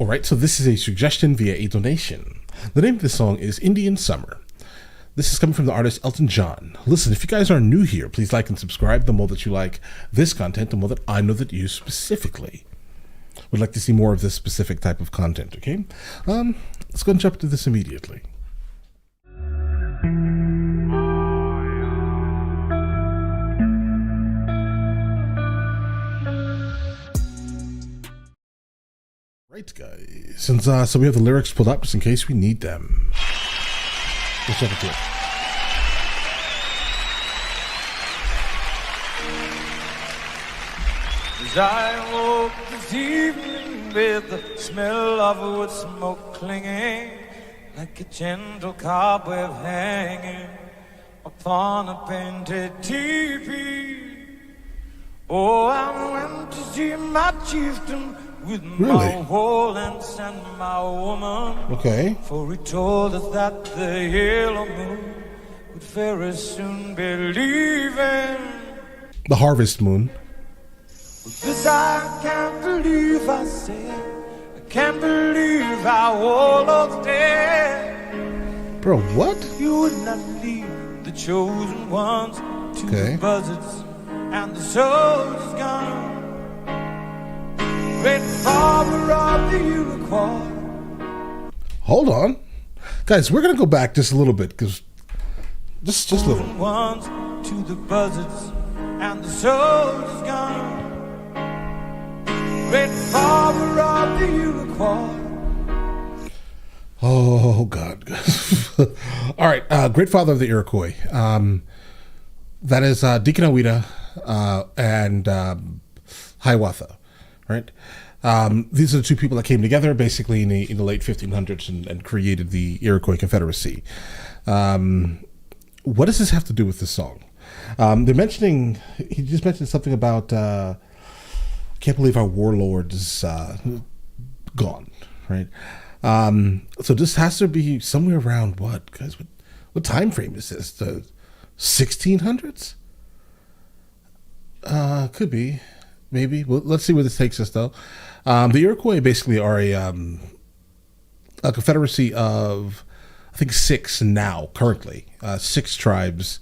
All right, so this is a suggestion via a donation. The name of the song is Indian Summer. This is coming from the artist Elton John. Listen, if you guys are new here, please like and subscribe. The more that you like this content, the more that I know that you specifically would like to see more of this specific type of content, okay? Let's go and jump into this immediately. Right, guys. Since so we have the lyrics pulled up just in case we need them. Let's jump into it. As I woke this evening with the smell of wood smoke clinging like a gentle cobweb hanging upon a painted teepee. Oh, I went to see my chieftain with my walnuts and my woman. Okay. For he told us that the yellow moon would very soon be leaving. The harvest moon. This I can't believe I said. I can't believe how all of dead. Bro, what? You would not leave the chosen ones to the buzzards and the soldiers gone. Great father of the Iroquois. Hold on. Guys, we're going to go back just a little bit because just a little. Ones to the buzzards and the soldiers gone. Great father of the Iroquois. Oh, God. All right. Great father of the Iroquois. That is Deacon Ouida and Hiawatha, right? These are the two people that came together basically in the late 1500s and created the Iroquois Confederacy. What does this have to do with this song? They're mentioning, he just mentioned something about, can't believe our warlord is gone, right? So this has to be somewhere around what, guys? What time frame is this? The 1600s? Could be, maybe. Well, let's see where this takes us, though. The Iroquois basically are a confederacy of, I think, currently, 6 tribes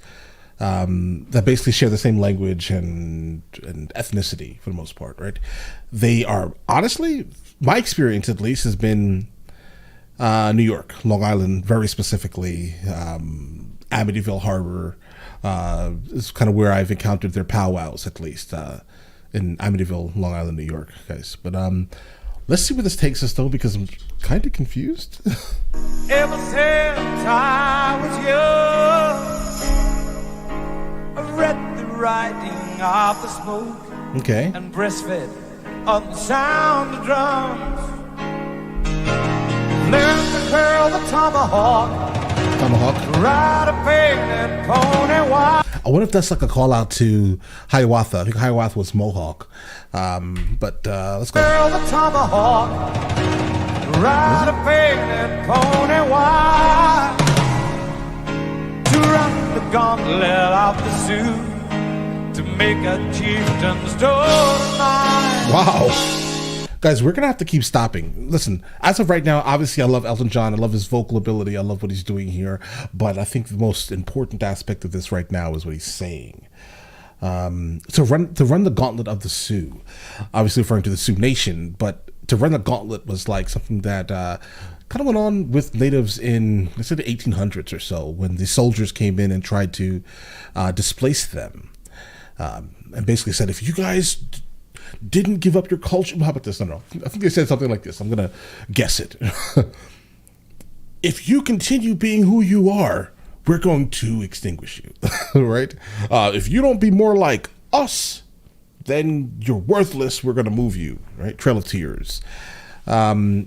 that basically share the same language and ethnicity for the most part, right? They are, honestly, my experience at least has been New York, Long Island, very specifically, Amityville Harbor is kind of where I've encountered their powwows, at least, in Amityville, Long Island, New York, guys. But let's see where this takes us, though, because I'm kind of confused. Ever since I was young, I read the writing of the smoke. Okay. And breastfed on the sound of drums. Learned to curl the tomahawk. Ride a painted pony white. I wonder if that's like a call out to Hiawatha. I think Hiawatha was Mohawk. But let's go. Curl the tomahawk. Ride a painted pony white. To run the gauntlet of the Sioux. To make a chieftain's door mine. Wow. Guys, we're going to have to keep stopping. Listen, as of right now, obviously I love Elton John. I love his vocal ability. I love what he's doing here. But I think the most important aspect of this right now is what he's saying. To run the gauntlet of the Sioux, obviously referring to the Sioux Nation, but to run the gauntlet was like something that kind of went on with natives in, let's say, the 1800s or so, when the soldiers came in and tried to displace them. And basically said, if you guys didn't give up your culture. How about this? No. I think they said something like this. I'm going to guess it. If you continue being who you are, we're going to extinguish you. Right? If you don't be more like us, then you're worthless. We're going to move you. Right? Trail of Tears. But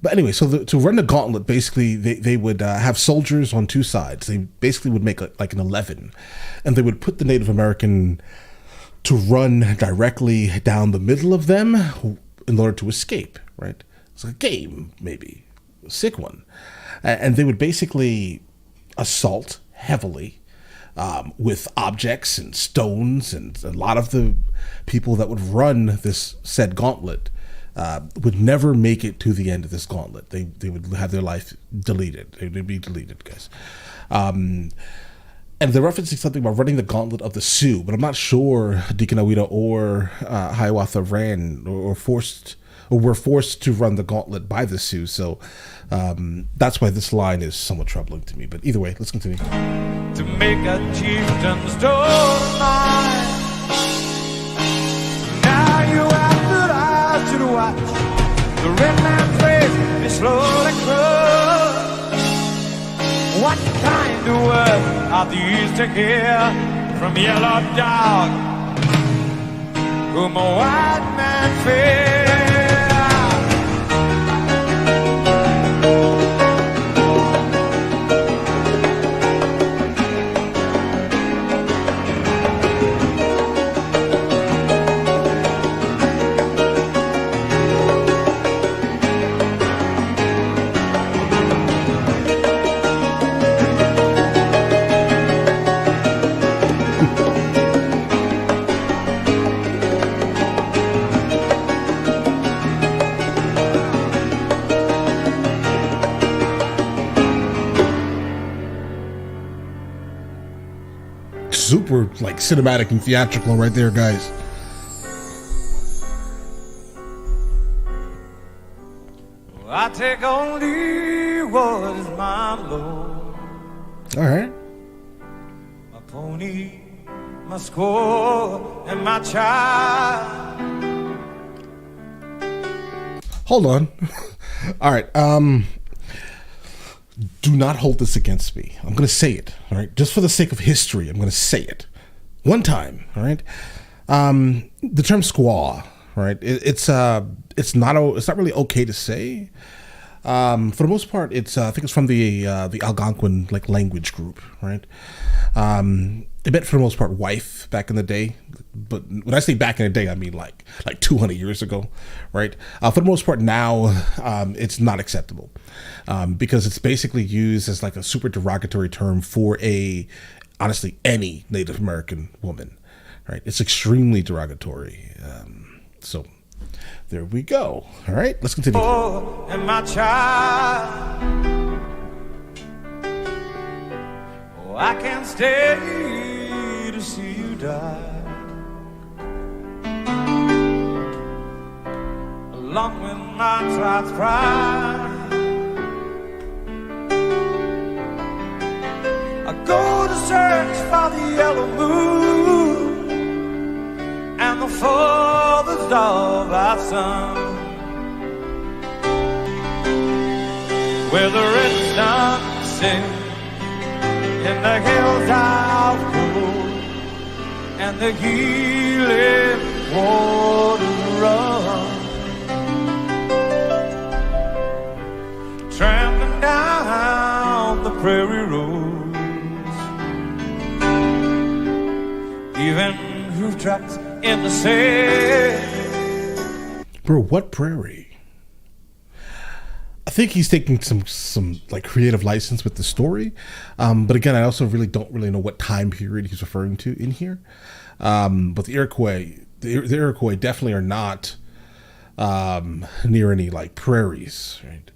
anyway, so to run the gauntlet, basically, they would have soldiers on 2 sides. They basically would make like an 11. And they would put the Native American to run directly down the middle of them in order to escape, right? It's like a game, maybe. A sick one. And they would basically assault heavily with objects and stones, and a lot of the people that would run this said gauntlet would never make it to the end of this gauntlet. They would have their life deleted. They would be deleted, guys. And they're referencing something about running the gauntlet of the Sioux, but I'm not sure Deacon Awida or Hiawatha ran or were forced to run the gauntlet by the Sioux. So that's why this line is somewhat troubling to me. But either way, let's continue. To make a chieftain's door mine. Now you have good eyes to watch the red man's face be slowly crushed. What kind of words are these to hear from Yellow Dog, whom a white man fears? Super like cinematic and theatrical right there, guys. I take only what is my Lord. All right. My pony, my score, and my child. Hold on. All right. Do not hold this against me. I'm going to say it. All right. Just for the sake of history, I'm going to say it one time. All right. The term squaw. Right. It's not really okay to say. For the most part, it's I think it's from the Algonquin like language group. Right. It meant for the most part wife back in the day, but when I say back in the day, I mean like 200 years ago, right? For the most part now, it's not acceptable because it's basically used as like a super derogatory term for honestly any Native American woman, right? It's extremely derogatory. So there we go. All right, let's continue. Oh, and my child, oh, I can't stay to see you die. Along with my tribe's pride, I go to search for the yellow moon and the fathers of our sun, where the red sun sings in the hills of gold, and the healing waters run, trampling down the prairie roads, even hoof tracks in the sand. Bro, what prairie? I think he's taking some like creative license with the story, but again, I also don't really know what time period he's referring to in here. But the Iroquois definitely are not near any like prairies, right?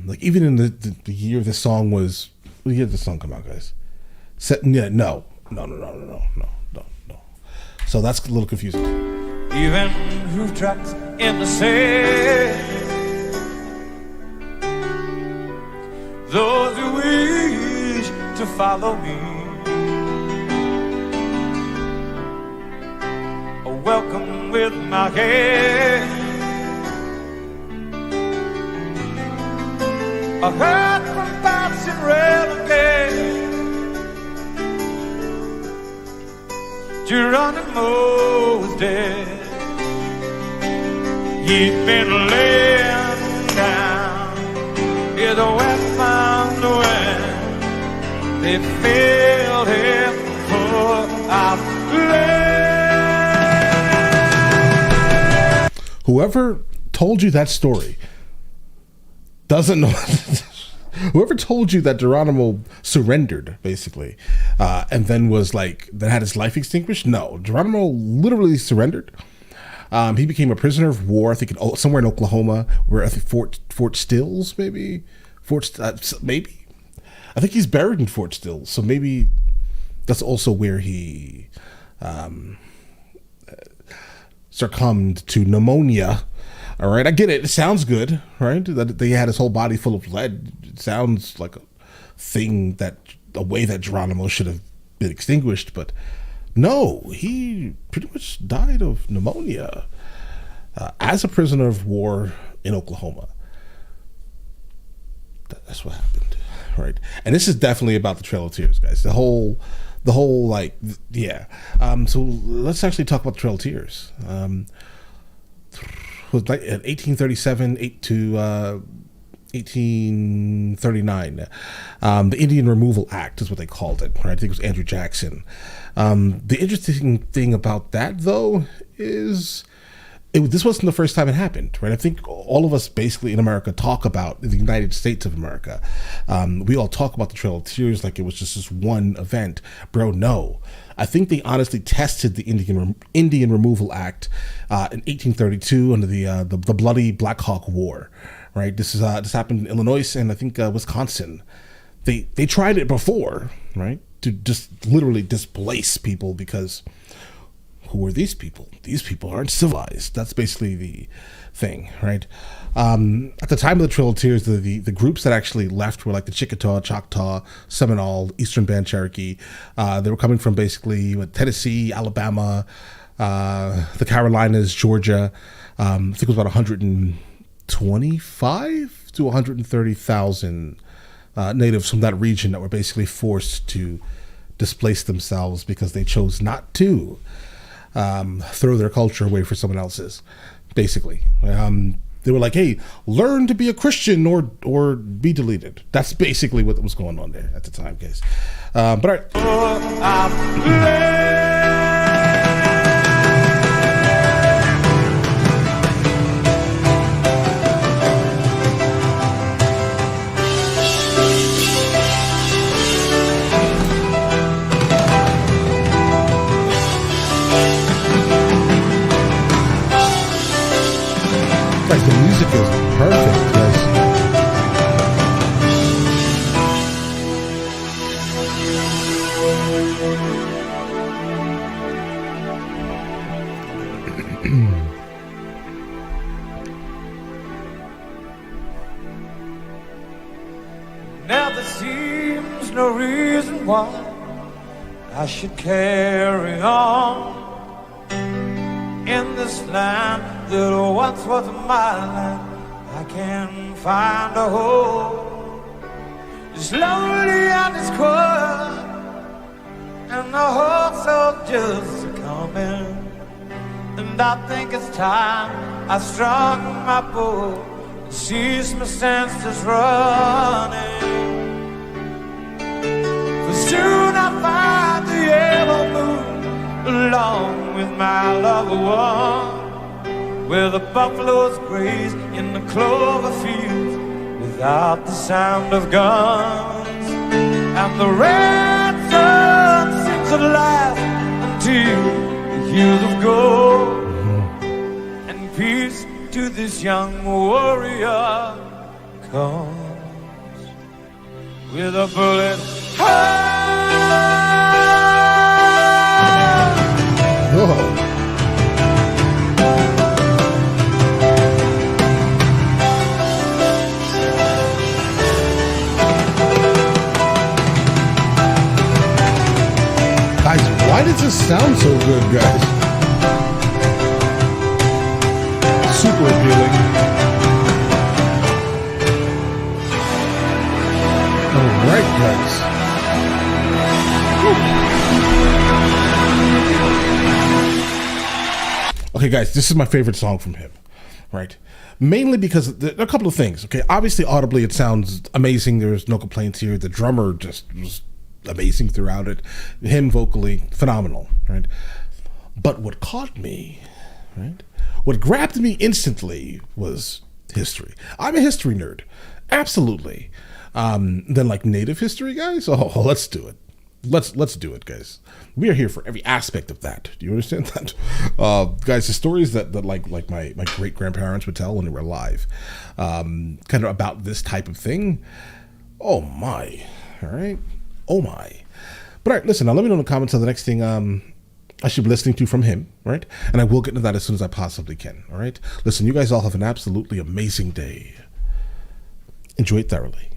Like even in the year this song was, what year did the song come out, guys? No. So that's a little confusing. Even hoof tracks in the sand. Those who wish to follow me are welcome with my hand. I heard from bouncing renegade Geronimo was dead. He'd been laying down in the west mountain wind. They filled him full of lead. Whoever told you that story doesn't know. Whoever told you that Geronimo surrendered, basically, and then was like, that had his life extinguished? No, Geronimo literally surrendered. He became a prisoner of war, I think, somewhere in Oklahoma, where I think Fort Stills, maybe maybe. I think he's buried in Fort Stills, so maybe that's also where he succumbed to pneumonia. All right, I get it. It sounds good, right? That they had his whole body full of lead. It sounds like a way that Geronimo should have been extinguished, but no, he pretty much died of pneumonia as a prisoner of war in Oklahoma. That's what happened, right? And this is definitely about the Trail of Tears, guys. The whole like, yeah. So let's actually talk about the Trail of Tears. Was like 1837 to 1839. The Indian Removal Act is what they called it, right? I think it was Andrew Jackson. The interesting thing about that, though, is this wasn't the first time it happened, right? I think all of us basically in America talk about the United States of America. We all talk about the Trail of Tears like it was just this one event. Bro, no. I think they honestly tested the Indian Removal Act in 1832 under the bloody Black Hawk War, right? This happened in Illinois and I think Wisconsin. They tried it before, right, to just literally displace people because who are these people? These people aren't civilized. That's basically the thing, right? At the time of the Trail of Tears, the groups that actually left were like the Chickasaw, Choctaw, Seminole, Eastern Band Cherokee. They were coming from basically Tennessee, Alabama, the Carolinas, Georgia. I think it was about 125 to 130,000 natives from that region that were basically forced to displace themselves because they chose not to throw their culture away for someone else's, basically. They were like, hey, learn to be a Christian or be deleted. That's basically what was going on there at the time, guys. But all right. The music is perfect, guys. Now there seems no reason why I should carry on in this land that once was my land. I can find a home. It's lonely and it's cold, and the whole soldiers are coming. And I think it's time I struck my bow and cease my senses running. For soon I find the yellow moon along with my loved one, where the buffaloes graze in the clover fields without the sound of guns, and the red sun sings at last until the hues of gold. And peace to this young warrior comes with a bullet Whoa. Guys, why does this sound so good, guys? Super appealing. Alright, guys. Okay, guys, this is my favorite song from him, right? Mainly because there are a couple of things, okay? Obviously, audibly, it sounds amazing. There's no complaints here. The drummer just was amazing throughout it. Him vocally, phenomenal, right? But what caught me, right? What grabbed me instantly was history. I'm a history nerd, absolutely. Then like native history, guys? Oh, let's do it. Let's do it, guys. We are here for every aspect of that. Do you understand that, guys? The stories that like my great grandparents would tell when they were alive, kind of about this type of thing. Oh my! All right. Oh my! But all right, listen. Now let me know in the comments on the next thing I should be listening to from him, right? And I will get into that as soon as I possibly can. All right. Listen, you guys all have an absolutely amazing day. Enjoy it thoroughly.